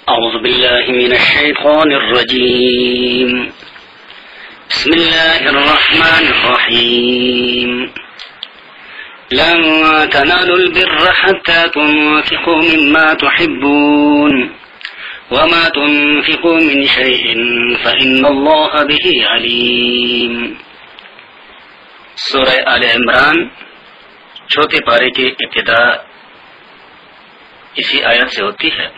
اعوذ باللہ من الشیطان الرجیم بسم اللہ الرحمن الرحیم لن تنالوا البر حتى تنفقوا مما تحبون وما تنفقوا من شيء فإن الله به علیم۔ سورہ آل عمران چوتھے پارے کی ابتدا اسی آیت سے ہوتی ہے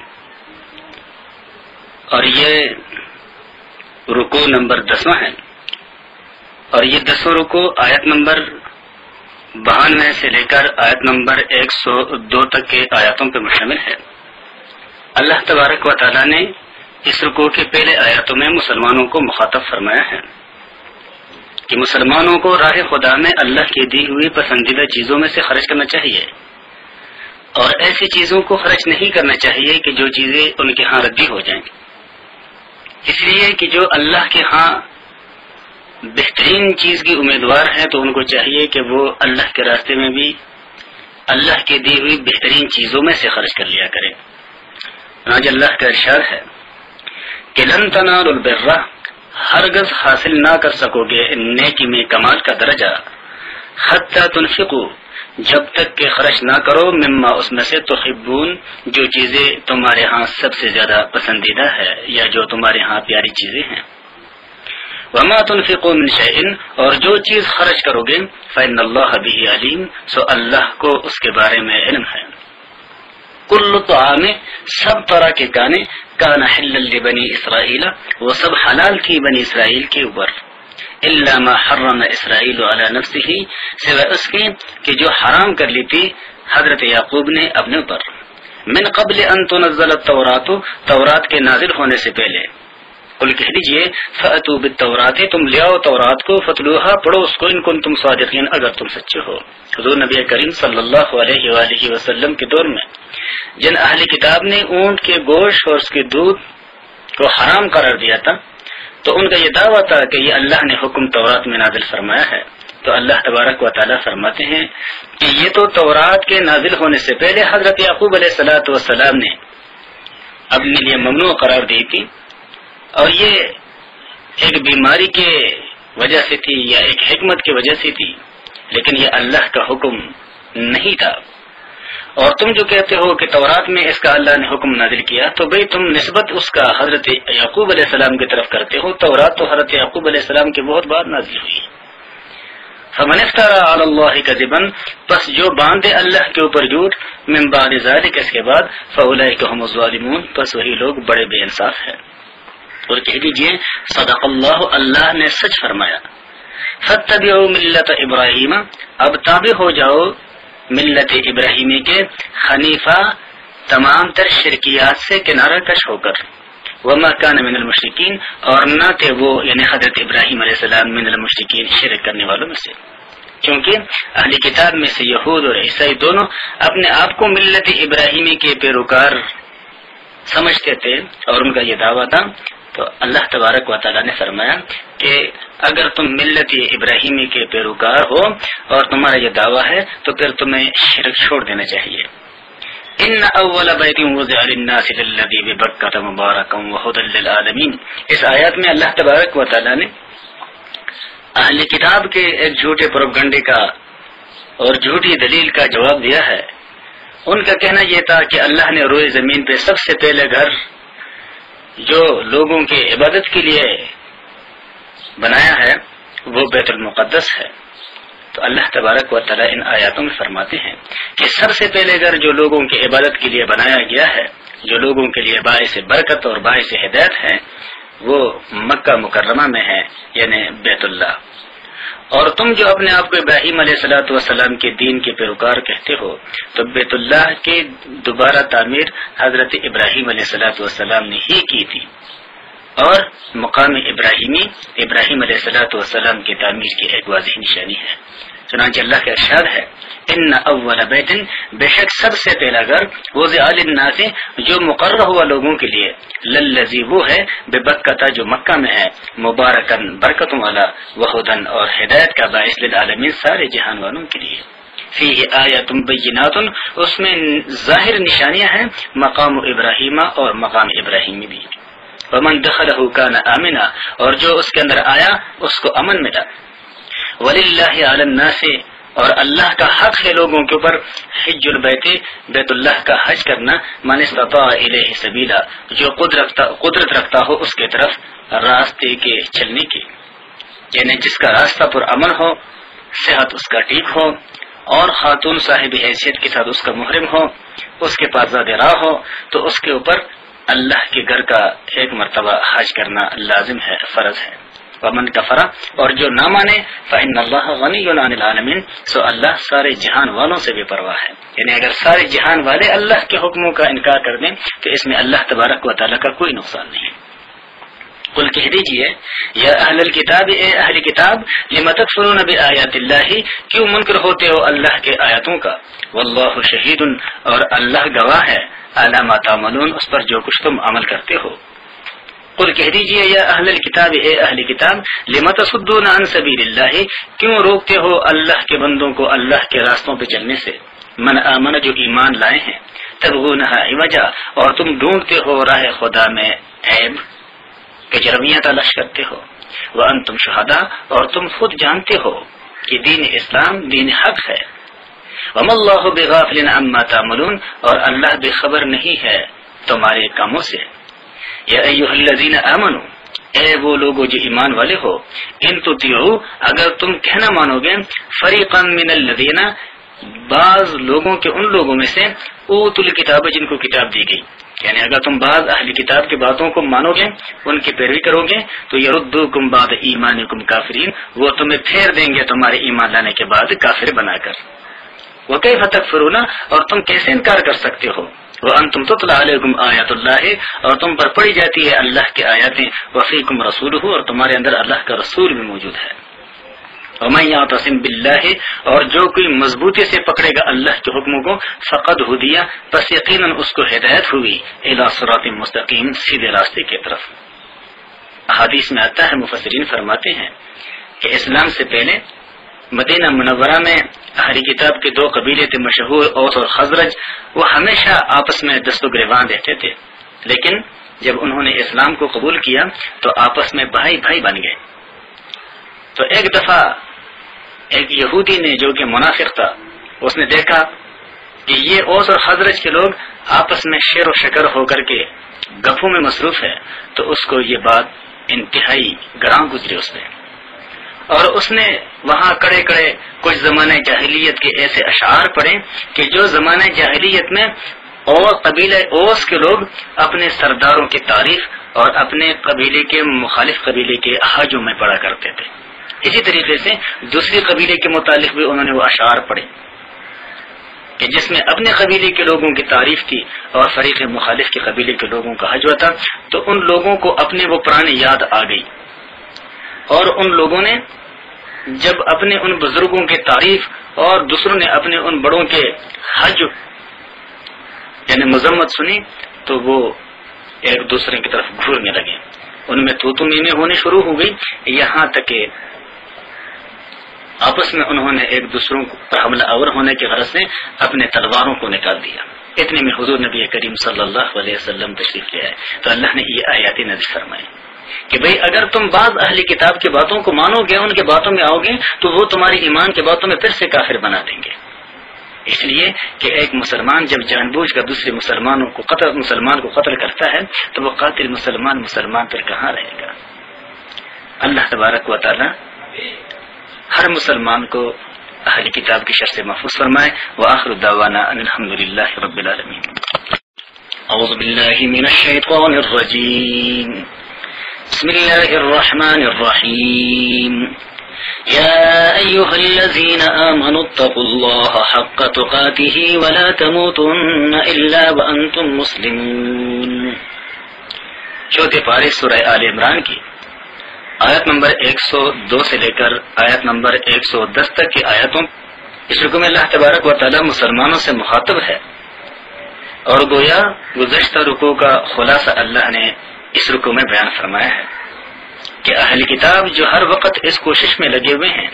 اور یہ رکوع نمبر 10 ہے، اور یہ 10 رکوع آیت نمبر 92 سے لے کر آیت نمبر 102 تک کے آیاتوں پر مشتمل ہے۔ اللہ تبارک و تعالی نے اس رکوع کے پہلے آیاتوں میں مسلمانوں کو مخاطب فرمایا ہے کہ مسلمانوں کو راہ خدا میں اللہ کی دی ہوئی پسندیدہ چیزوں میں سے خرچ کرنا چاہیے، اور ایسی چیزوں کو خرچ نہیں کرنا چاہیے کہ جو چیزیں ان کے ہاں ردی ہو جائیں، اس لیے کہ جو اللہ کے ہاں بہترین چیز کی امیدوار ہے تو ان کو چاہیے کہ وہ اللہ کے راستے میں بھی اللہ کی دی ہوئی بہترین چیزوں میں سے خرچ کر لیا کرے۔ آج اللہ کا ارشاد ہے کہ لن تنالوا البر، ہرگز حاصل نہ کر سکو گے نیکی میں کمال کا درجہ، حتی تنفقوا، جب تک کہ خرچ نہ کرو، مما، اس میں سے، تحبون، جو چیزیں تمہارے ہاں سب سے زیادہ پسندیدہ ہے یا جو تمہارے ہاں پیاری چیزیں ہیں، وما تنفقوا من شیء، اور جو چیز خرچ کرو گے، فإن اللہ بہ علیم، سو اللہ کو اس کے بارے میں علم ہے۔ کل طعام، سب طرح کے کھانے، کان حلا لبنی اسرائیل، وہ سب حلال تھی بنی اسرائیل کے اوپر، الا ما حرم اسرائیل علی نفسہ، سوائے اس کے کہ جو حرام کر لی تھی حضرت یعقوب نے اپنے اوپر، من قبل ان تنزل التوراۃ، تورات کے نازل ہونے سے پہلے۔ قل کہہ دیجئے، فأتوا بالتوراۃ، تم لے آؤ تورات کو، فتلوها، پڑھو اس کو، ان کنتم صادقین، اگر تم سچے ہو۔ حضور نبی کریم صلی اللہ علیہ وآلہ وسلم کے دور میں جن اہل کتاب نے اونٹ کے گوشت اور اس کے دودھ کو حرام قرار دیا تھا، تو ان کا یہ دعویٰ تھا کہ یہ اللہ نے حکم تورات میں نازل فرمایا ہے۔ تو اللہ تبارک و تعالیٰ فرماتے ہیں کہ یہ تو تورات کے نازل ہونے سے پہلے حضرت یعقوب علیہ السلام نے اپنے لیے ممنوع قرار دی تھی، اور یہ ایک بیماری کے وجہ سے تھی یا ایک حکمت کی وجہ سے تھی، لیکن یہ اللہ کا حکم نہیں تھا۔ اور تم جو کہتے ہو کہ تورات میں اس کا اللہ نے حکم نازل کیا، تو بھئی تم نسبت اس کا حضرت یعقوب علیہ السلام کی طرف کرتے ہو۔ تورات تو حضرت یعقوب علیہ السلام کے بہت بعد نازل ہوئی۔ فمن افترى علی اللہ کذبا، پس جو باندھے اللہ کے اوپر جھوٹ، من بعد ذلک، اس کے بعد، فاولئک هم الظالمون، پس وہی لوگ بڑے بے انصاف ہیں۔ اور کہہ دیجئے، صدق اللہ، اللہ نے سچ فرمایا۔ فاتبعوا ملت ابراہیم، اب تابع ہو جاؤ ملت ابراہیمی کے، حنیفہ، تمام تر شرکیات سے کنارہ کش ہو کر، وما کان من المشرکین، اور نہ تھے وہ یعنی حضرت ابراہیم علیہ السلام من المشرکین، شرک کرنے والوں میں سے، کیونکہ اہل کتاب میں سے یہود اور عیسائی دونوں اپنے آپ کو ملت ابراہیمی کے پیروکار سمجھتے تھے اور ان کا یہ دعویٰ تھا۔ تو اللہ تبارک و تعالیٰ نے فرمایا کہ اگر تم ملت ابراہیمی کے پیروکار ہو اور تمہارا یہ دعویٰ ہے تو پھر تمہیں شرک چھوڑ دینا چاہیے۔ ان اول بیت وضع للناس للذی ببکۃ مبارکا وہدی للعالمین، اس آیات میں اللہ تبارک و تعالیٰ نے اہل کتاب کے ایک جھوٹے پروپیگنڈے کا اور جھوٹی دلیل کا جواب دیا ہے۔ ان کا کہنا یہ تھا کہ اللہ نے روئے زمین پہ سب سے پہلے گھر جو لوگوں کے عبادت کے لیے بنایا ہے وہ بیت المقدس ہے۔ تو اللہ تبارک و تعالیٰ ان آیاتوں میں فرماتے ہیں کہ سب سے پہلے گھر جو لوگوں کی عبادت کے لیے بنایا گیا ہے، جو لوگوں کے لیے باعث برکت اور باعث ہدایت ہے، وہ مکہ مکرمہ میں ہے، یعنی بیت اللہ۔ اور تم جو اپنے آپ کو ابراہیم علیہ السلام کے دین کے پیروکار کہتے ہو، تو بیت اللہ کے دوبارہ تعمیر حضرت ابراہیم علیہ السلام نے ہی کی تھی، اور مقام ابراہیم علیہ السلام کی تعمیر کی ایک واضح نشانی ہے۔ چنانچہ اللہ کا ارشاد ہے، ان اول بیت، بے شک سب سے پہلا گھر، وضع للناس، جو مقرر ہوا لوگوں کے لیے، للذی، وہ ہے، ببکۃ، جو مکہ میں ہے، مبارکن، برکتوں والا، وہدن، اور ہدایت کا باعث، للعالمین، سارے جہان والوں کے لیے۔ فیہ آیات بینات، اس میں ظاہر نشانیاں ہیں مقام ابراہیم اور مقام ابراہیمی بھی. ومن دخلہ کان آمنا، اور جو اس کے اندر آیا اس کو امن ملا. وللہ علی الناس، اور اللہ کا حق ہے لوگوں کے اوپر، حج البیت، بیت اللہ کا حج کرنا، من استطاع الیہ سبیلا، جو قدرت رکھتا ہو اس کے طرف راستے کے چلنے کی، یعنی جس کا راستہ پر امن ہو، صحت اس کا ٹھیک ہو، اور خاتون صاحب حیثیت کے ساتھ اس کا محرم ہو، اس کے پاس زاد راہ ہو، تو اس کے اوپر اللہ کے گھر کا ایک مرتبہ حج کرنا لازم ہے، فرض ہے. ومن کفر، اور جو نہ مانے، فإن اللہ غنی عن العالمین، سو اللہ سارے جہان والوں سے بے پرواہ ہے. یعنی اگر سارے جہان والے اللہ کے حکموں کا انکار کر دیں تو اس میں اللہ تبارک و تعالیٰ کا کوئی نقصان نہیں. قل کہہ دیجئے یا اہل الکتاب، اے اہل کتاب، لم تکفرون بآیات اللہ، کیوں منکر ہوتے ہو اللہ کے آیاتوں کا، واللہ شہید، اور اللہ گواہ ہے، علی ما تعملون، اس پر جو کچھ تم عمل کرتے ہو. قل کہہ دیجئے یا اہل الکتاب، اے اہل کتاب، لم تصدون عن سبیل اللہ، کیوں روکتے ہو اللہ کے بندوں کو اللہ کے راستوں پہ چلنے سے، من آمن، جو ایمان لائے ہیں، تبغونها عوجا، اور تم ڈھونڈتے ہو راہ خدا میں عیب، کجرویاں تلاش کرتے ہو، وانتم شہداء، اور تم خود جانتے ہو کہ دین اسلام دین حق ہے. وما اللہ بغافل عما تعملون، اور اللہ بے خبر نہیں ہے تمہارے کاموں سے. یا ایھا الذین آمنوا، اے وہ لوگو جو ایمان والے ہو، ان تطیعوا، اگر تم کہنا مانو گے، فریقا من الذین، بعض لوگوں کے ان لوگوں میں سے، اوتوا الکتاب، جن کو کتاب دی گئی، یعنی اگر تم بعض اہل کتاب کی باتوں کو مانو گے، ان کی پیروی کرو گے، تو یردوکم بعد ایمانکم کافرین، وہ تمہیں پھیر دیں گے تمہارے ایمان لانے کے بعد کافر بنا کر. وکیف تکفرون، اور تم کیسے انکار کر سکتے ہو، وانتم تتلی علیکم آیات اللہ، اور تم پر پڑھی جاتی ہے اللہ کی آیاتیں، وفیکم رسولہ، اور تمہارے اندر اللہ کا رسول بھی موجود ہے. ومن یعتصم باللہ، اور جو کوئی مضبوطی سے پکڑے گا اللہ کے حکموں کو، فقد ہدی، پس یقیناً اس کو ہدایت ہوئی، الی صراط مستقیم، سیدھے راستے کی طرف. احادیث میں آتا ہے، مفسرین فرماتے ہیں کہ اسلام سے پہلے مدینہ منورہ میں اہل کتاب کے دو قبیلے تھے مشہور، اوس اور خزرج، وہ ہمیشہ آپس میں دست و گریبان رہتے تھے، لیکن جب انہوں نے اسلام کو قبول کیا تو آپس میں بھائی بھائی بن گئے. تو ایک دفعہ ایک یہودی نے جو کہ منافق تھا، اس نے دیکھا کہ یہ اوس اور خزرج کے لوگ آپس میں شیر و شکر ہو کر کے گپوں میں مصروف ہے، تو اس کو یہ بات انتہائی گراں گزری اس میں، اور اس نے وہاں کڑے کڑے کچھ زمانہ جاہلیت کے ایسے اشعار پڑھے کہ جو زمانہ جاہلیت میں اور قبیلہ اوس کے لوگ اپنے سرداروں کی تعریف اور اپنے قبیلے کے مخالف قبیلے کے حجوں میں پڑھا کرتے تھے. اسی طریقے سے دوسری قبیلے کے متعلق بھی انہوں نے وہ اشعار پڑھے کہ جس میں اپنے قبیلے کے لوگوں کی تعریف تھی اور فریق مخالف کے قبیلے کے لوگوں کا حجو تھا. تو ان لوگوں کو اپنے وہ پرانی یاد آ گئی، اور ان لوگوں نے جب اپنے ان بزرگوں کی تعریف اور دوسروں نے اپنے ان بڑوں کے حج یعنی مذمت سنی، تو وہ ایک دوسرے کی طرف گھورنے لگے. ان میں تو میمیں ہونے شروع ہو گئی، یہاں تک کہ آپس میں انہوں نے ایک دوسروں پر حملہ آور ہونے کی غرض سے اپنے تلواروں کو نکال دیا. اتنے میں حضور نبی کریم صلی اللہ علیہ وسلم تشریف لے آئے تو اللہ نے یہ آیات نازل فرمائی کہ بھئی اگر تم بعض اہل کتاب کی باتوں کو مانو گے، ان کے باتوں میں آؤ گے، تو وہ تمہاری ایمان کے باتوں میں پھر سے کافر بنا دیں گے. اس لیے کہ ایک مسلمان جب جان بوجھ کر دوسرے مسلمان کو قتل کرتا ہے تو وہ قاتل مسلمان پر کہاں رہے گا. اللہ تبارک و تعالی ہر مسلمان کو اہل کتاب کی شر سے محفوظ فرمائے. وآخر دعوانا ان الحمدللہ رب العالمین. اعوذ باللہ من الشیطان الرجیم. بسم اللہ الرحمن الرحیم. يا أيها الذين آمنوا اتقوا الله حق تقاته ولا تموتن إلا وأنتم مسلمون. چوتھے پارے سورہ آل عمران کی آیت نمبر 102 سے لے کر آیت نمبر 110 تک کی آیتوں. اس رکوع میں اللہ تبارک و تعالی مسلمانوں سے مخاطب ہے، اور گویا گزشتہ رکوع کا خلاصہ اللہ نے اس رکوع میں بیان فرمایا ہے کہ اہل کتاب جو ہر وقت اس کوشش میں لگے ہوئے ہیں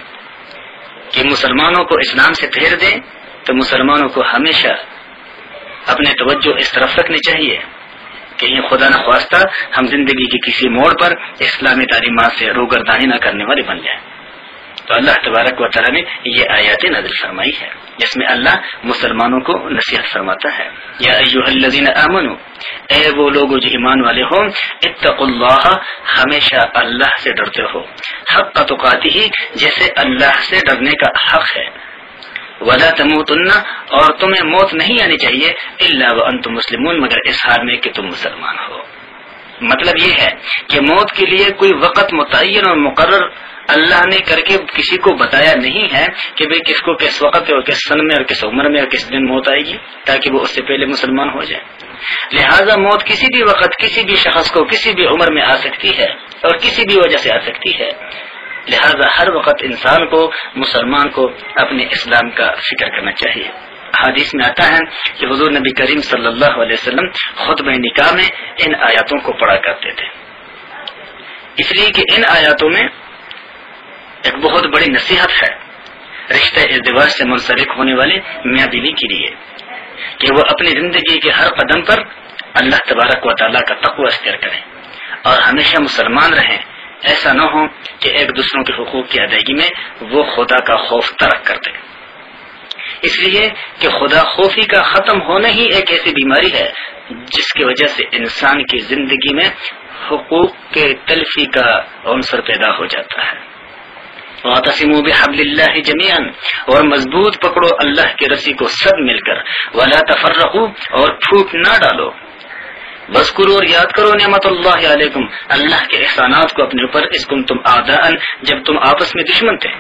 کہ مسلمانوں کو اسلام سے پھیر دیں تو مسلمانوں کو ہمیشہ اپنے توجہ اس طرف رکھنی چاہیے کہ یہ خدا نخواستہ ہم زندگی کے کسی موڑ پر اسلامی تعلیمات سے روگردانی نہ کرنے والے بن جائیں. تو اللہ تبارک و تعالیٰ نے یہ آیات نازل فرمائی ہے جس میں اللہ مسلمانوں کو نصیحت فرماتا ہے. یا ایھا الذین آمنوا، اے وہ لوگ جو ایمان والے ہو، اتقوا اللہ، ہمیشہ اللہ سے ڈرتے ہو، حق تقاتہ، جیسے اللہ سے ڈرنے کا حق ہے. ولا تموتن، اور تمہیں موت نہیں آنی چاہیے، الا وانتم مسلمون، مگر اس حال میں کہ تم مسلمان ہو. مطلب یہ ہے کہ موت کے لیے کوئی وقت متعین اور مقرر اللہ نے کر کے کسی کو بتایا نہیں ہے کہ بھئی کس کو کس وقت اور کس سن میں اور کس عمر میں اور کس دن موت آئے گی تاکہ وہ اس سے پہلے مسلمان ہو جائے. لہذا موت کسی بھی وقت کسی بھی شخص کو کسی بھی عمر میں آ سکتی ہے اور کسی بھی وجہ سے آ سکتی ہے. لہذا ہر وقت انسان کو، مسلمان کو اپنے اسلام کا فکر کرنا چاہیے. حدیث میں آتا ہے کہ حضور نبی کریم صلی اللہ علیہ وسلم خطبہ نکاح میں ان آیاتوں کو پڑھا کرتے تھے، اس لیے کہ ان آیاتوں میں ایک بہت بڑی نصیحت ہے رشتہ ازدواج سے منسلک ہونے والے میاں بیوی کے لیے کہ وہ اپنی زندگی کے ہر قدم پر اللہ تبارک و تعالیٰ کا تقوی اختیار کریں اور ہمیشہ مسلمان رہیں. ایسا نہ ہو کہ ایک دوسروں کے حقوق کی ادائیگی میں وہ خدا کا خوف ترک کر دیں، اس لیے کہ خدا خوفی کا ختم ہونا ہی ایک ایسی بیماری ہے جس کی وجہ سے انسان کی زندگی میں حقوق کے تلفی کا عنصر پیدا ہو جاتا ہے. وَاعْتَصِمُوا بِحَبْلِ اللَّهِ جَمِيعًا، اور مضبوط پکڑو اللہ کی رسی کو سب مل کر. وَلَا تَفَرَّقُوا، اور پھوٹ نہ ڈالو. وَاذْكُرُوا، اور یاد کرو نعمت اللہ علیکم، اللہ کے احسانات کو اپنے اوپر، اذ کنتم اعداء، جب تم آپس میں دشمن تھے.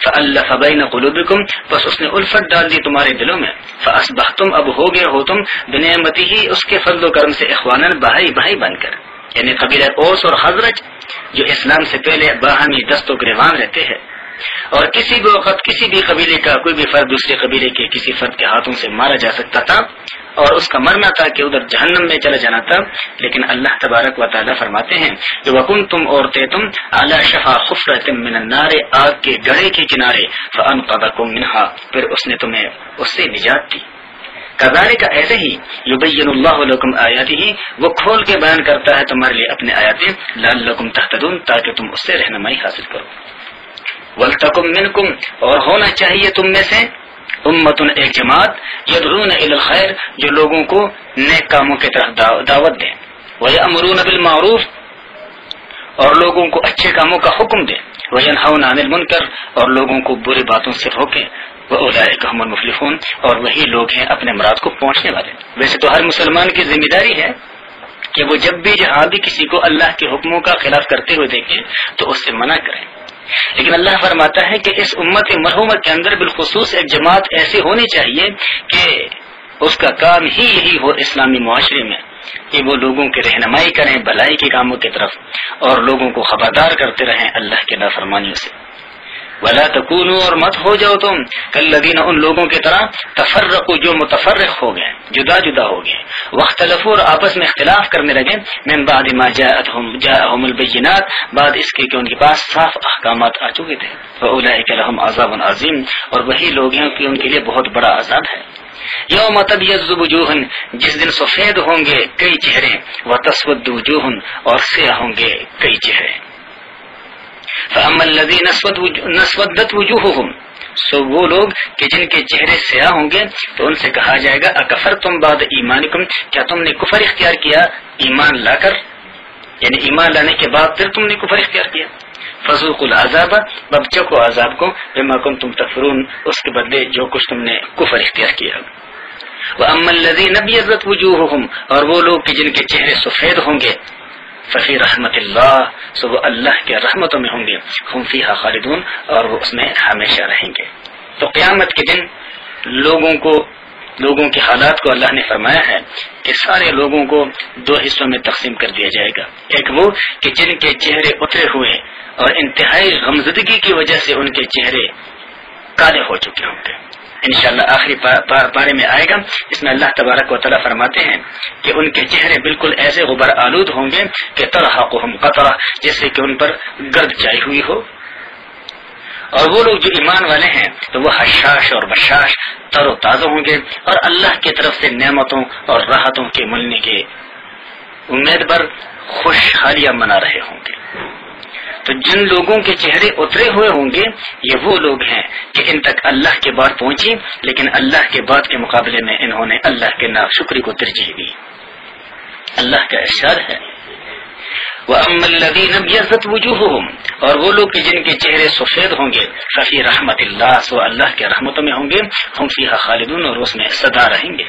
فَأَلَّفَ بَيْنَ قُلُوبِكُمْ، بس اس نے الفت ڈال دی تمہارے دلوں میں. فَأَصْبَحْتُمْ، اب ہو گئے ہو تم بِنِعْمَتِهِ، اس کے فضل و کرم سے، اخواناً، بھائی بھائی بن کر. یعنی قبیلہ اوس اور خزرج جو اسلام سے پہلے باہمی دست و گریبان رہتے ہیں، اور کسی بھی وقت کسی بھی قبیلے کا کوئی بھی فرد دوسرے قبیلے کے کسی فرد کے ہاتھوں سے مارا جا سکتا تھا اور اس کا مرنا تھا کہ ادھر جہنم میں چلا جانا تھا. لیکن اللہ تبارک و تعالیٰ فرماتے ہیں کہ وَكُنْتُمْ، عورتیں تم، عَلَى شَفَا حُفْرَةٍ مِّنَ النَّارِ، آگ کے گڑھے کے کنارے، فَأَنْقَذَكُم مِّنْهَا، پھر اس نے تمہیں اس سے نجات دی. کذالک، ایسے ہی، یبین اللہ لکم آیاتہ، وہ کھول کے بیان کرتا ہے تمہارے لیے اپنے آیاتیں، لعلکم تہتدون، تاکہ تم اس سے رہنمائی حاصل کرو. ولتکم منکم، اور ہونا چاہیے تم میں سے، امتن، ایک جماعت، یدعون الی الخیر، جو لوگوں کو نیک کاموں کی طرف دعوت دیں، ویأمرون بالمعروف، اور لوگوں کو اچھے کاموں کا حکم دیں، وینہون عن المنکر، اور لوگوں کو برے باتوں سے روکیں. وَأُولَئِكَ هُمُ الْمُفْلِحُونَ، اور وہی لوگ ہیں اپنے مراد کو پہنچنے والے. ویسے تو ہر مسلمان کی ذمہ داری ہے کہ وہ جب بھی جہاں بھی کسی کو اللہ کے حکموں کا خلاف کرتے ہوئے دیکھیں تو اس سے منع کریں. لیکن اللہ فرماتا ہے کہ اس امت مرحومہ کے اندر بالخصوص ایک جماعت ایسی ہونی چاہیے کہ اس کا کام ہی یہی ہو اسلامی معاشرے میں کہ وہ لوگوں کی رہنمائی کریں بھلائی کے کاموں کی طرف اور لوگوں کو خبردار کرتے رہیں اللہ کے نافرمانیوں سے. ولا تکونوا، اور مت ہو جاؤ تم کالذین، ان لوگوں کی طرح، تفرقوا، جو متفرق ہو گئے، جدا جدا ہو گئے، واختلفوا، اور آپس میں اختلاف کرنے لگے، من بعد ما جاءهم البینات، بعد اس کے کہ ان کے پاس صاف احکامات آ چکے تھے. فاولئک لهم عذاب عظیم، اور وہی لوگ ہیں کہ ان کے لیے بہت بڑا عذاب ہے. یوم تبیض وجوہ، جس دن سفید ہوں گے کئی چہرے، وتسود وجوہ، اور سیاہ ہوں گے کئی چہرے. فَأَمَّا الَّذِينَ اسْوَدَّتْ وُجُوهُهُمْ، سو وہ لوگ کہ جن کے چہرے سیاہ ہوں گے تو ان سے کہا جائے گا اکفرتم بعد ایمانکم، کیا تم نے کفر اختیار کیا ایمان لا کر، یعنی ایمان لانے کے بعد پھر تم نے کفر اختیار کیا. فذوقوا العذاب، بب چکو عذاب کو، بما کنتم تکفرون، اس کے بدلے جو کچھ تم نے کفر اختیار کیا. وَأَمَّا الَّذِينَ ابْيَضَّتْ وُجُوهُهُمْ، اور وہ لوگ کہ جن کے چہرے سفید ہوں گے، ففی رحمت اللہ، سو وہ اللہ کے رحمتوں میں ہوں گے، ہم فیہا خالدون، اور وہ اس میں ہمیشہ رہیں گے. تو قیامت کے دن لوگوں کے حالات کو اللہ نے فرمایا ہے کہ سارے لوگوں کو دو حصوں میں تقسیم کر دیا جائے گا. ایک وہ کہ جن کے چہرے اترے ہوئے اور انتہائی غمزدگی کی وجہ سے ان کے چہرے کالے ہو چکے ہوں گے. انشاءاللہ آخری پارے میں آئے گا، اس میں اللہ تبارک و تعالیٰ فرماتے ہیں کہ ان کے چہرے بالکل ایسے غبار آلود ہوں گے کہ ترحقهم قطرہ، جیسے کہ ان پر گرد چھائی ہوئی ہو. اور وہ لوگ جو ایمان والے ہیں تو وہ حشاش اور بشاش تر و تازہ ہوں گے اور اللہ کی طرف سے نعمتوں اور راحتوں کے ملنے کے امید پر خوشحالیاں منا رہے ہوں گے۔ تو جن لوگوں کے چہرے اترے ہوئے ہوں گے یہ وہ لوگ ہیں کہ ان تک اللہ کی بات پہنچی لیکن اللہ کے بات کے مقابلے میں انہوں نے اللہ کے ناشکری کو ترجیح دی۔ اللہ کا ارشاد ہے وَأَمَّا الَّذِينَ ابْيَضَّتْ وُجُوهُهُمْ، اور وہ لوگ جن کے چہرے سفید ہوں گے ففی رحمت اللہ، سو اللہ کے رحمتوں میں ہوں گے، ہم فیہا خالدون، اور اس میں سدا رہیں گے۔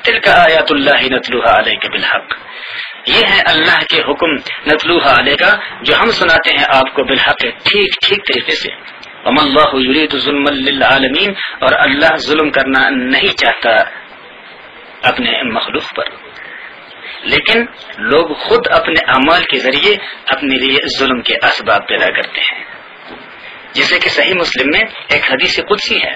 تلک آیات اللہ نتلوها علیک بالحق، یہ ہے اللہ کے حکم نتلوها علیک جو ہم سناتے ہیں آپ کو بالحق، ٹھیک ٹھیک طریقے سے۔ وَمَا اللَّهُ يُرِيدُ ظُلْمًا لِلْعَالَمِينَ، اور اللہ ظلم کرنا نہیں چاہتا اپنے مخلوق پر، لیکن لوگ خود اپنے اعمال کے ذریعے اپنے لیے ظلم کے اسباب پیدا کرتے ہیں، جیسے کہ صحیح مسلم میں ایک حدیث قدسی ہے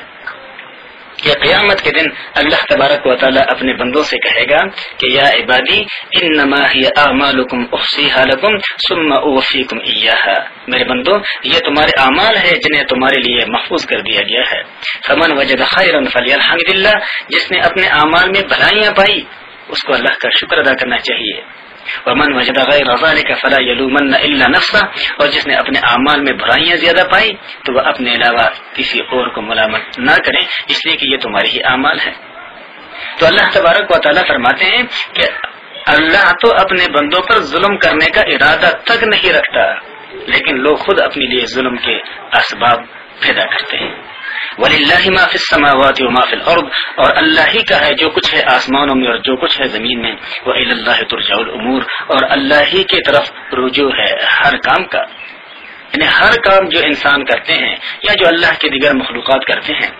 کہ قیامت کے دن اللہ تبارک و تعالی اپنے بندوں سے کہے گا کہ یا عبادی انما ہی اعمالکم احصیھا لکم ثم اوفیکم ایھا، میرے بندو یہ تمہارے اعمال ہے جنہیں تمہارے لیے محفوظ کر دیا گیا ہے۔ فمن وجد خیرا فلیحمد اللہ، جس نے اپنے اعمال میں بھلائیاں پائی اس کو اللہ کا شکر ادا کرنا چاہیے۔ ومن وجد غیر ذلک فلا یلومن الا نفسہ، اور جس نے اپنے اعمال میں برائیاں زیادہ پائی تو وہ اپنے علاوہ کسی اور کو ملامت نہ کرے، اس لیے کہ یہ تمہاری ہی اعمال ہے۔ تو اللہ تبارک و تعالیٰ فرماتے ہیں کہ اللہ تو اپنے بندوں پر ظلم کرنے کا ارادہ تک نہیں رکھتا، لیکن لوگ خود اپنے لیے ظلم کے اسباب پیدا کرتے ہیں۔ وَلِلَّهِ مَا فِي السَّمَاوَاتِ وَمَا فِي الْأَرْضِ، اور اللہ ہی کا ہے جو کچھ ہے آسمانوں میں اور جو کچھ ہے زمین میں۔ وَإِلَى اللَّهِ تُرْجَعُ الْأُمُورُ، اور اللہ ہی کی طرف رجوع ہے ہر کام کا، یعنی ہر کام جو انسان کرتے ہیں یا جو اللہ کے دیگر مخلوقات کرتے ہیں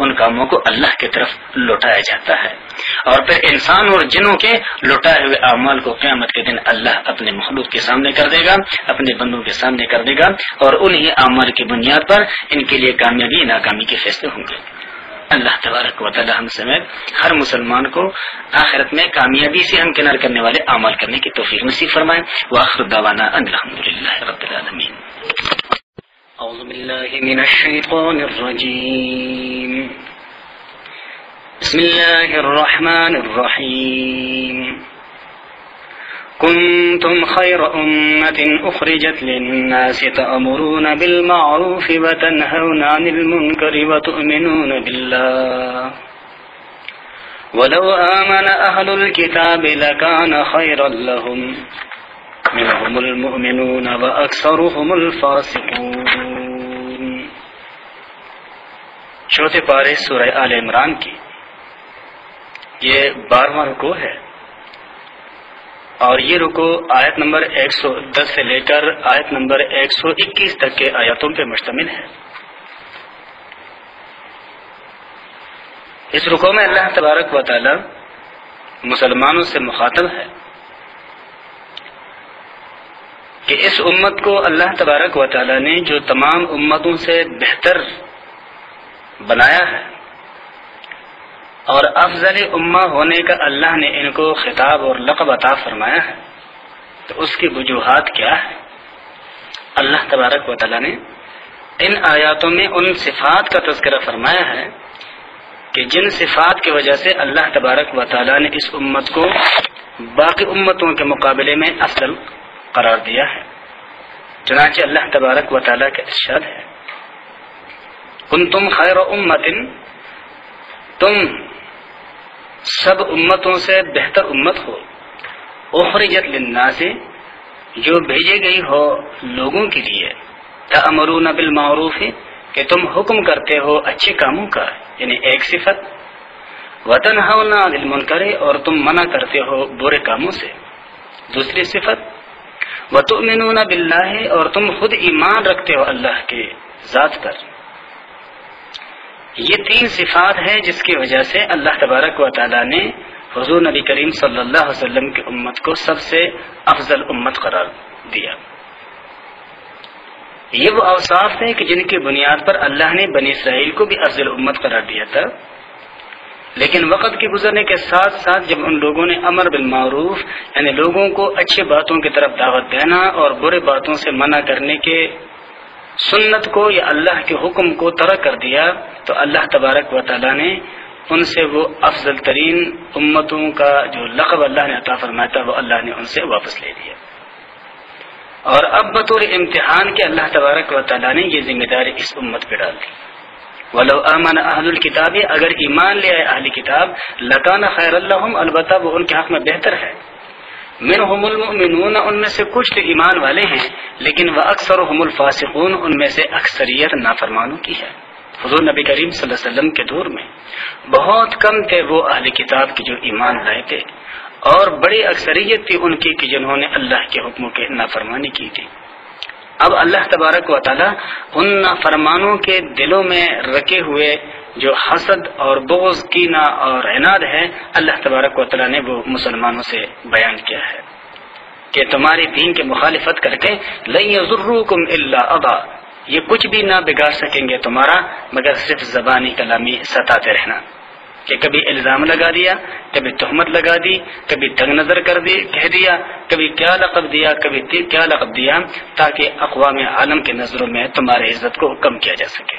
ان کاموں کو اللہ کی طرف لوٹایا جاتا ہے، اور پھر انسان اور جنوں کے لوٹائے ہوئے اعمال کو قیامت کے دن اللہ اپنے مخلوق کے سامنے کر دے گا، اپنے بندوں کے سامنے کر دے گا، اور انہی اعمال کی بنیاد پر ان کے لیے کامیابی ناکامی کے فیصلے ہوں گے۔ اللہ تبارک و تعالی ہم سمیت ہر مسلمان کو آخرت میں کامیابی سے ہمکنار کرنے والے اعمال کرنے کی توفیق نصیب فرمائے۔ وآخر دعوانا ان الحمدللہ رب العالمین۔ اعوذ باللہ من الشیطان الرجیم، بسم اللہ الرحمن الرحیم۔ كنتم خير أمة أخرجت للناس تأمرون بالمعروف وتنهون عن المنكر وتؤمنون بالله ولو آمن أهل الكتاب لكان خيرا لهم منهم المؤمنون وأكثرهم الفاسقون۔ چوتھے پارے سورہ آل عمران کی یہ 12واں رکوع ہے، اور یہ رکوع آیت نمبر 110 سے لے کر آیت نمبر 121 تک کے آیاتوں پر مشتمل ہے۔ اس رکوع میں اللہ تبارک و تعالی مسلمانوں سے مخاطب ہے کہ اس امت کو اللہ تبارک و تعالی نے جو تمام امتوں سے بہتر بنایا ہے اور افضل امہ ہونے کا اللہ نے ان کو خطاب اور لقب عطا فرمایا ہے، تو اس کی وجوہات کیا ہے؟ اللہ تبارک و تعالی نے ان آیاتوں میں ان صفات کا تذکرہ فرمایا ہے کہ جن صفات کی وجہ سے اللہ تبارک و تعالی نے اس امت کو باقی امتوں کے مقابلے میں افضل قرار دیا ہے۔ چنانچہ اللہ تبارک و تعالی کا ارشاد ہے کنتم خیر امت، تم سب امتوں سے بہتر امت ہو، اخرجت للناس، جو بھیجے گئی ہو لوگوں کے لیے، تأمرون بالمعروف، کہ تم حکم کرتے ہو اچھے کاموں کا، یعنی ایک صفت، وتنہون عن المنکر، اور تم منع کرتے ہو برے کاموں سے، دوسری صفت، وتؤمنون باللہ، اور تم خود ایمان رکھتے ہو اللہ کے ذات پر۔ یہ تین صفات ہیں جس کی وجہ سے اللہ تبارک و تعالی نے حضور نبی کریم صلی اللہ علیہ وسلم کی امت کو سب سے افضل امت قرار دیا۔ یہ وہ اوصاف ہیں کہ جن کی بنیاد پر اللہ نے بنی اسرائیل کو بھی افضل امت قرار دیا تھا، لیکن وقت کے گزرنے کے ساتھ ساتھ جب ان لوگوں نے امر بالمعروف، یعنی لوگوں کو اچھی باتوں کی طرف دعوت دینا اور برے باتوں سے منع کرنے کے سنت کو یا اللہ کے حکم کو ترک کر دیا تو اللہ تبارک و تعالیٰ نے ان سے وہ افضل ترین امتوں کا جو لقب اللہ نے عطا فرمایا تھا وہ اللہ نے ان سے واپس لے لیا. اور اب بطور امتحان کے اللہ تبارک و تعالیٰ نے یہ ذمہ داری اس امت پہ ڈال دی. وَلَوْ آمَنَ أَهْلُ الْكِتَابِ اگر ایمان لے آئے اہل کتاب لَكَانَ خَيْرًا لَهُمْ البتہ وہ ان کے حق میں بہتر ہے. مِنْهُمُ الْمُؤْمِنُونَ ان میں سے کچھ تو ایمان والے ہیں لیکن وَأَكْثَرُهُمُ الْفَاسِقُونَ ان میں سے اکثریت نافرمانوں کی ہے. حضور نبی کریم صلی اللہ علیہ وسلم کے دور میں بہت کم تھے وہ اہل کتاب کے جو ایمان لائے تھے اور بڑی اکثریت تھی ان کی کہ جنہوں نے اللہ کے حکموں کے نافرمانی کی تھی. اب اللہ تبارک و تعالی ان نافرمانوں کے دلوں میں رکھے ہوئے جو حسد اور بغض کینہ اور عناد ہے اللہ تبارک و تعالی نے وہ مسلمانوں سے بیان کیا ہے کہ تمہاری دین کی مخالفت کر کے لن یضروکم الا اذى یہ کچھ بھی نہ بگاڑ سکیں گے تمہارا مگر صرف زبانی کلامی ستاتے رہنا کہ کبھی الزام لگا دیا کبھی تہمت لگا دی کبھی تنگ نظر کر دی کہہ دیا کبھی کیا لقب دیا کبھی کیا لقب دیا تاکہ اقوام عالم کے نظروں میں تمہاری عزت کو کم کیا جا سکے.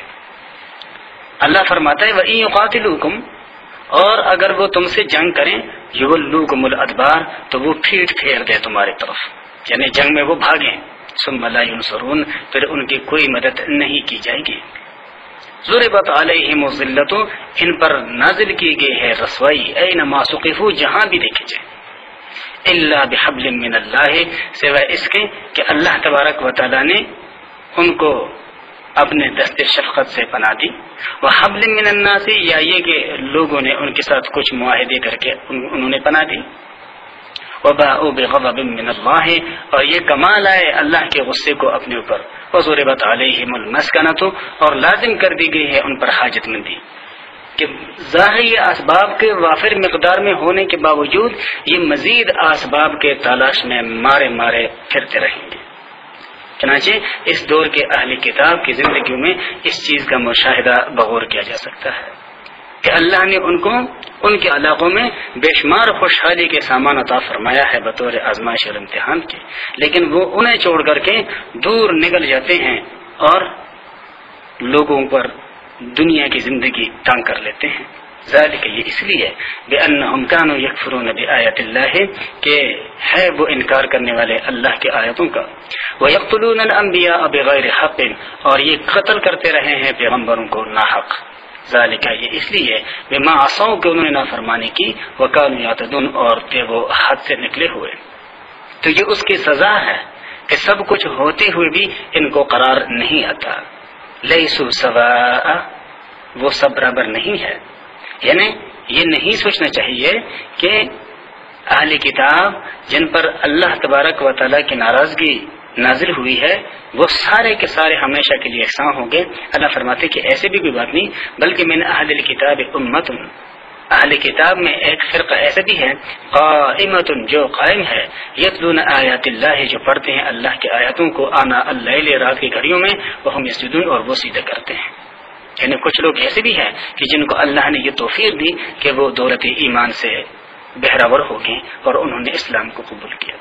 اللہ فرماتا ہے وَإِن يُقَاتِلُوكُمْ اور اگر وہ تم سے جنگ کریں يُوَلُّوكُمُ الْأَدْبَارَ تو وہ پیٹھ پھیر دے تمہاری طرف یعنی جنگ میں وہ بھاگیں ثم لا ينصرون پھر ان کی کوئی مدد نہیں کی جائے گی. ضربت علیہم الذلۃ ان پر نازل کی گئی ہے رسوائی اینما ثقفوا جہاں بھی دیکھے جائے الا بحبل من اللہ سوائے اس کے کہ اللہ تبارک و تعالی نے ان کو اپنے دست شفقت سے پناہ دی وحبل من الناس یا یہ کہ لوگوں نے ان کے ساتھ کچھ معاہدے کر کے انہوں نے پناہ دی وباءوا بغضب من اللہ اور یہ کمال آئے اللہ کے غصے کو اپنے اوپر وضربت علیہم المسکنۃ اور لازم کر دی گئی ہے ان پر حاجت مندی کہ ظاہری اسباب کے وافر مقدار میں ہونے کے باوجود یہ مزید اسباب کے تلاش میں مارے مارے پھرتے رہیں گے. چنانچہ اس دور کے اہل کتاب کی زندگیوں میں اس چیز کا مشاہدہ بغور کیا جا سکتا ہے کہ اللہ نے ان کو ان کے علاقوں میں بے شمار خوشحالی کے سامان عطا فرمایا ہے بطور آزمائش اور امتحان کے لیکن وہ انہیں چھوڑ کر کے دور نکل جاتے ہیں اور لوگوں پر دنیا کی زندگی تنگ کر لیتے ہیں. ذالک یہ اس لیے بأنہم کانوا یکفرون بآیات اللہ کہ ہے وہ انکار کرنے والے اللہ کی آیتوں کا ویقتلون الانبیاء بغیر حق اور یہ قتل کرتے رہے ہیں پیغمبروں کو ناحق. ذالک یہ اس لیے بما عصوا کہ انہوں نے نافرمانی کی وکانوا یعتدون اور تھے وہ حد سے نکلے ہوئے. تو یہ اس کی سزا ہے کہ سب کچھ ہوتے ہوئے بھی ان کو قرار نہیں آتا. لیسوا سواء وہ سب برابر نہیں ہے یعنی یہ نہیں سوچنا چاہیے کہ اہل کتاب جن پر اللہ تبارک و تعالیٰ کی ناراضگی نازل ہوئی ہے وہ سارے کے سارے ہمیشہ کے لیے یکساں ہوں گے. اللہ فرماتے کہ ایسے بھی کوئی بات نہیں بلکہ من اہل الکتاب امت اہل کتاب میں ایک فرقہ ایسا بھی ہے قائمت جو قائم ہے یتلون آیات اللہ جو پڑھتے ہیں اللہ کی آیاتوں کو آنا اللیل رات کی گھڑیوں میں وہم یسجدون اور وہ سجدہ کرتے ہیں. یعنی کچھ لوگ ایسے بھی ہیں کہ جن کو اللہ نے یہ توفیق دی کہ وہ دولت ایمان سے بہراور ہو گئے اور انہوں نے اسلام کو قبول کیا.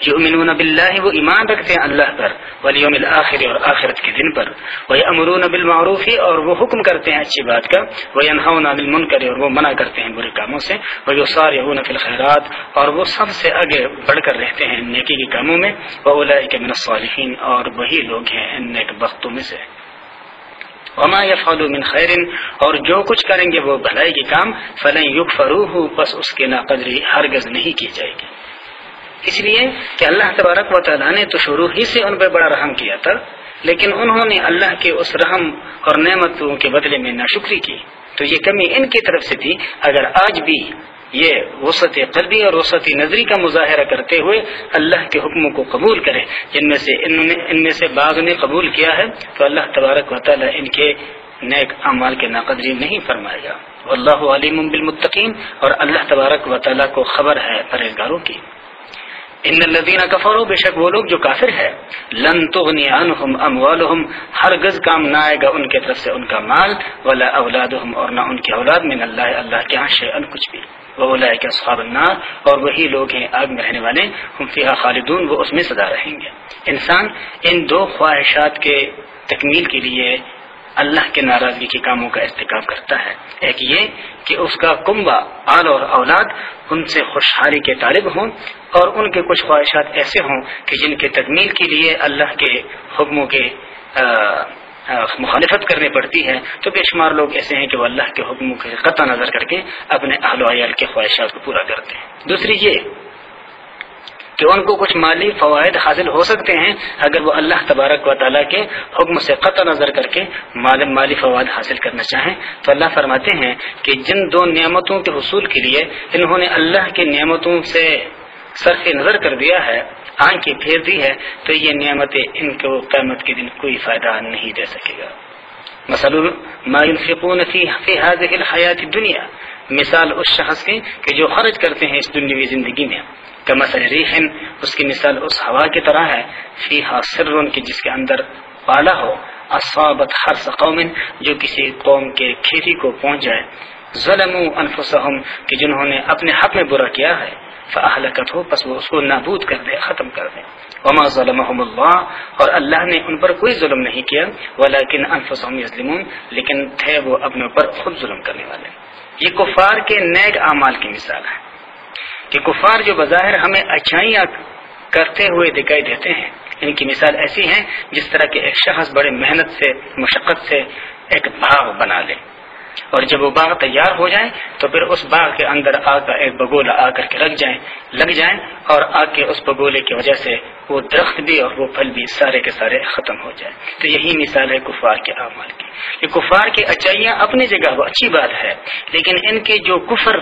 یؤمنون باللہ وہ ایمان رکھتے ہیں اللہ پر والیوم الآخر اور آخرت کے دن پر ویأمرون بالمعروف اور وہ حکم کرتے ہیں اچھی بات کا وینہون عن المنکر اور وہ منع کرتے ہیں برے کاموں سے ویسارعون فی الخیرات اور وہ سب سے آگے بڑھ کر رہتے ہیں نیکی کے کاموں میں واولئک من الصالحین اور وہی لوگ ہیں نیک بختوں میں سے. وما يفعلوا من خیر اور جو کچھ کریں گے وہ بھلائی کے کام فلن یکفروہ پس اس کے ناقدری ہرگز نہیں کی جائے گی. اس لیے کہ اللہ تبارک و تعالیٰ نے تو شروع ہی سے ان پہ بڑا رحم کیا تھا لیکن انہوں نے اللہ کے اس رحم اور نعمتوں کے بدلے میں ناشکری کی تو یہ کمی ان کی طرف سے تھی. اگر آج بھی یہ وسعت قلبی اور وسعت نظری کا مظاہرہ کرتے ہوئے اللہ کے حکموں کو قبول کرے جن میں سے بعض نے قبول کیا ہے تو اللہ تبارک و تعالیٰ ان کے نیک اعمال کے ناقدری نہیں فرمائے گا. واللہ علیم بالمتقین اور اللہ تبارک و تعالیٰ کو خبر ہے پرہیزگاروں کی. ان الذین کفروا، بے شک وہ لوگ جو کافر ہے، لن تغنی عنہم اموالہم، ہرگز کام نہ آئے گا ان کی طرف سے ان کا مال، ولا اولادہم، اور نہ ان کی اولاد، من اللہ، اللہ کے ہاں شیئا، کچھ بھی، واولئک اصحاب النار، اور وہی لوگ ہیں آگ میں رہنے والے، ہم فیہا خالدون، وہ اس میں سدا رہیں گے۔ انسان ان دو خواہشات کے تکمیل کے لیے اللہ کے ناراضگی کے کاموں کا ارتکاب کرتا ہے، ایک یہ کہ اس کا کنبہ، آل اور اولاد ان سے خوشحالی کے طالب ہوں، اور ان کے کچھ خواہشات ایسے ہوں کہ جن کے تکمیل کے لیے اللہ کے حکموں کے مخالفت کرنے پڑتی ہے، تو بے شمار لوگ ایسے ہیں کہ وہ اللہ کے حکموں کے قطع نظر کر کے اپنے اہل و عیال کے خواہشات کو پورا کرتے ہیں۔ دوسری یہ کہ ان کو کچھ مالی فوائد حاصل ہو سکتے ہیں اگر وہ اللہ تبارک و تعالیٰ کے حکم سے قطع نظر کر کے مالی فوائد حاصل کرنا چاہیں، تو اللہ فرماتے ہیں کہ جن دو نعمتوں کے حصول کے لیے انہوں نے اللہ کی نعمتوں سے صرف نظر کر دیا ہے، آنکھیں پھیر دی ہے، تو یہ نعمتیں ان کو قیامت کے دن کوئی فائدہ نہیں دے سکے گا۔ مثل ما ينفقون في هذه الحیات الدنیا، مثال اس شخص کی کہ جو خرچ کرتے ہیں اس دنیاوی زندگی میں، کمثل ریح، اس کی مثال اس ہوا کی طرح ہے، فیہا سر، کی جس کے اندر پالا ہو، اصابت حرث قوم، جو کسی قوم کے کھیتی کو پہنچ جائے، ظلموا انفسہم، کہ جنہوں نے اپنے حق میں برا کیا ہے، فاہلکتہ، پس وہ اس کو نابود کر دے، ختم کر دے، وما ظلمہم اللہ، اور اللہ نے ان پر کوئی ظلم نہیں کیا، ولکن انفسہم یظلمون، لیکن تھے وہ اپنے اوپر خود ظلم کرنے والے۔ یہ کفار کے نیک اعمال کی مثال ہے کہ کفار جو بظاہر ہمیں اچھائیاں کرتے ہوئے دکھائی دیتے ہیں، ان کی مثال ایسی ہے جس طرح کہ ایک شخص بڑے محنت سے، مشقت سے ایک باغ بنا لے، اور جب وہ باغ تیار ہو جائے تو پھر اس باغ کے اندر آگ کا ایک بگولا آ کر کے لگ جائیں، اور آگ کے اس بگولے کی وجہ سے وہ درخت بھی اور وہ پھل بھی سارے کے سارے ختم ہو جائے۔ تو یہی مثال ہے کفار کے اعمال کی۔ یہ کفار کی اچھائیاں اپنی جگہ وہ اچھی بات ہے، لیکن ان کے جو کفر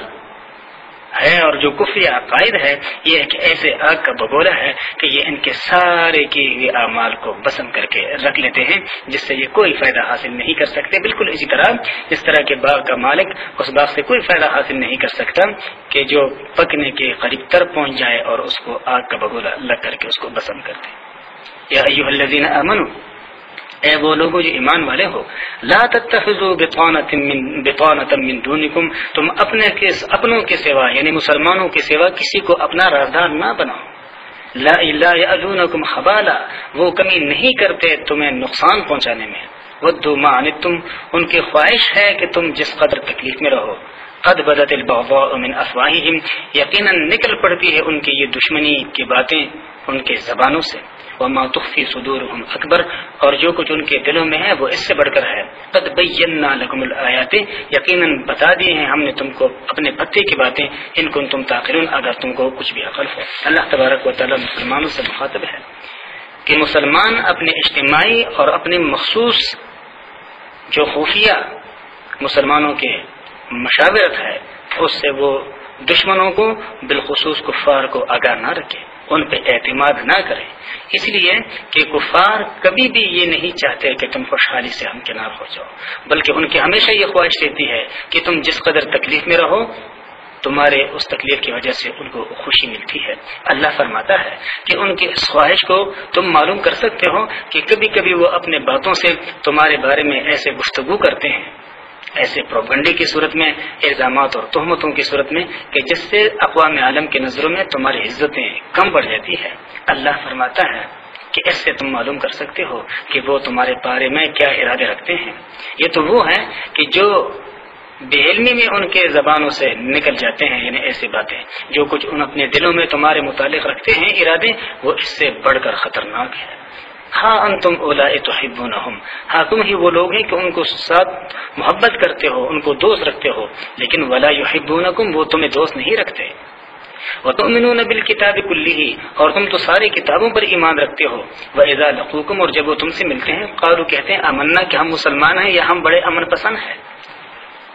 ہے اور جو کفری عقائد ہے، یہ ایک ایسے آگ کا بگولا ہے کہ یہ ان کے سارے کیے ہوئے اعمال کو بسم کر کے رکھ لیتے ہیں، جس سے یہ کوئی فائدہ حاصل نہیں کر سکتے۔ بالکل اسی طرح جس طرح کے باغ کا مالک اس باغ سے کوئی فائدہ حاصل نہیں کر سکتا کہ جو پکنے کے قریب تر پہنچ جائے اور اس کو آگ کا بگولا لگ کر کے اس کو بسم کر دے۔ یا ایھا الذین آمنوا، اے وہ لوگوں جو ایمان والے ہو، لا تتخذوا بطانة من دونکم، تم اپنوں کے سوا یعنی مسلمانوں کے سوا کسی کو اپنا رازدار نہ بناؤ۔ لا یألونکم خبالا، وہ کمی نہیں کرتے تمہیں نقصان پہنچانے میں۔ ودوا ما عنتم، ان کی خواہش ہے کہ تم جس قدر تکلیف میں رہو۔ قد بدت البغضاء من افواہہم، یقیناً نکل پڑتی ہے ان کی یہ دشمنی کی باتیں ان کے زبانوں سے۔ وما تخفی صدورہم اکبر، اور جو کچھ ان کے دلوں میں ہے وہ اس سے بڑھ کر ہے۔ قد بینا لکم الآیات، یقیناً بتا دیے ہیں ہم نے تم کو اپنے پتے کی باتیں، ان کنتم تعقلون، اگر تم کو کچھ بھی عقل ہو۔ اللہ تبارک و تعالی مسلمانوں سے مخاطب ہے کہ مسلمان اپنے اجتماعی اور اپنے مخصوص جو خفیہ مسلمانوں کے مشاورت ہے اس سے وہ دشمنوں کو بالخصوص کفار کو آگاہ نہ رکھے، ان پہ اعتماد نہ کریں، اس لیے کہ کفار کبھی بھی یہ نہیں چاہتے کہ تم خوشحالی سے ہمکنار ہو جاؤ، بلکہ ان کی ہمیشہ یہ خواہش رہتی ہے کہ تم جس قدر تکلیف میں رہو تمہارے اس تکلیف کی وجہ سے ان کو خوشی ملتی ہے۔ اللہ فرماتا ہے کہ ان کی اس خواہش کو تم معلوم کر سکتے ہو کہ کبھی کبھی وہ اپنے باتوں سے تمہارے بارے میں ایسے گفتگو کرتے ہیں، ایسے پروپگنڈے کی صورت میں، الزامات اور تہمتوں کی صورت میں، کہ جس سے اقوام عالم کی نظروں میں تمہاری عزتیں کم پڑ جاتی ہے۔ اللہ فرماتا ہے کہ اس سے تم معلوم کر سکتے ہو کہ وہ تمہارے بارے میں کیا ارادے رکھتے ہیں۔ یہ تو وہ ہے کہ جو بے علمی میں ان کے زبانوں سے نکل جاتے ہیں، یعنی ایسی باتیں جو کچھ ان اپنے دلوں میں تمہارے متعلق رکھتے ہیں ارادے، وہ اس سے بڑھ کر خطرناک ہے۔ ہاں انتم اولائی تحبونہم، ہاں تم ہی وہ لوگ ہیں کہ ان کو ساتھ محبت کرتے ہو، ان کو دوست رکھتے ہو، لیکن ولا یحبونکم، وہ تمہیں دوست نہیں رکھتے۔ وتؤمنون بالکتاب کلہ، اور تم تو ساری کتابوں پر ایمان رکھتے ہو۔ واذا لقوکم، اور جب وہ تم سے ملتے ہیں، قالوا کہتے ہیں آمنا کہ ہم مسلمان ہیں یا ہم بڑے امن پسند ہیں۔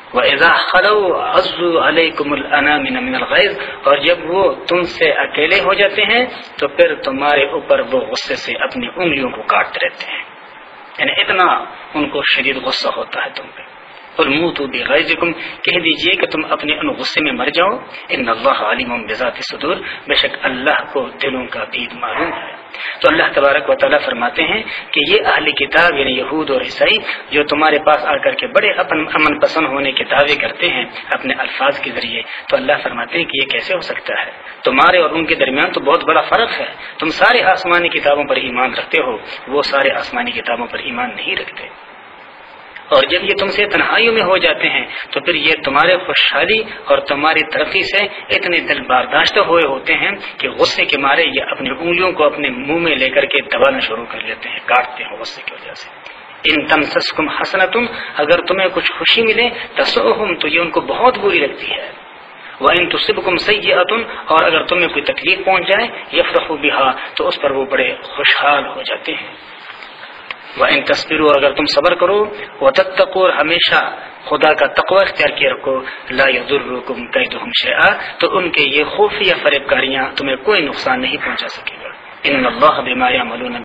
وَإِذَا خَلَوْا عَضُّوا عَلَيْكُمُ الْأَنَامِنَ مِنَ الْغَيْظِ، اور جب وہ تم سے اکیلے ہو جاتے ہیں تو پھر تمہارے اوپر وہ غصے سے اپنی انگلیوں کو کاٹتے رہتے ہیں، یعنی اتنا ان کو شدید غصہ ہوتا ہے تم پہ۔ اور موتوا بغیظکم، کہہ دیجئے کہ تم اپنے ان غصے میں مر جاؤ. ان اللہ علیم بذات الصدور، بے شک اللہ کو دلوں کا بید معلوم ہے. تو اللہ تبارک و تعالیٰ فرماتے ہیں کہ یہ اہل کتاب یعنی یہود اور عیسائی جو تمہارے پاس آ کر کے بڑے امن پسند ہونے کے دعوے کرتے ہیں اپنے الفاظ کے ذریعے، تو اللہ فرماتے ہیں کہ یہ کیسے ہو سکتا ہے؟ تمہارے اور ان کے درمیان تو بہت بڑا فرق ہے. تم سارے آسمانی کتابوں پر ایمان رکھتے ہو، وہ سارے آسمانی کتابوں پر ایمان نہیں رکھتے. اور جب یہ تم سے تنہائیوں میں ہو جاتے ہیں تو پھر یہ تمہارے خوشحالی اور تمہاری ترقی سے اتنے دل برداشت ہوئے ہوتے ہیں کہ غصے کے مارے یہ اپنی انگلیوں کو اپنے منہ میں لے کر کے دبانا شروع کر لیتے ہیں، کاٹتے ہیں غصے کی وجہ سے. ان تمسسکم حسنۃ، اگر تمہیں کچھ خوشی ملے تسؤہم، تو یہ ان کو بہت بری لگتی ہے. وَإِن تُصِبْكُمْ سَيِّئَةٌ، اور اگر تمہیں کوئی تکلیف پہنچ جائے یفرحوا بها، تو اس پر وہ بڑے خوشحال ہو جاتے ہیں. وَإِن تَصْبِرُوا، اگر تم صبر کرو، وَتَتَّقُوا، اور ہمیشہ خدا کا تقوی اختیار کیے رکھو، لا يَضُرُّكُمْ كَيْدُهُمْ شَيْئًا، تو ان کے یہ خفیہ فریب کاریاں تمہیں کوئی نقصان نہیں پہنچا سکے گا. ان اللہ بما يعملون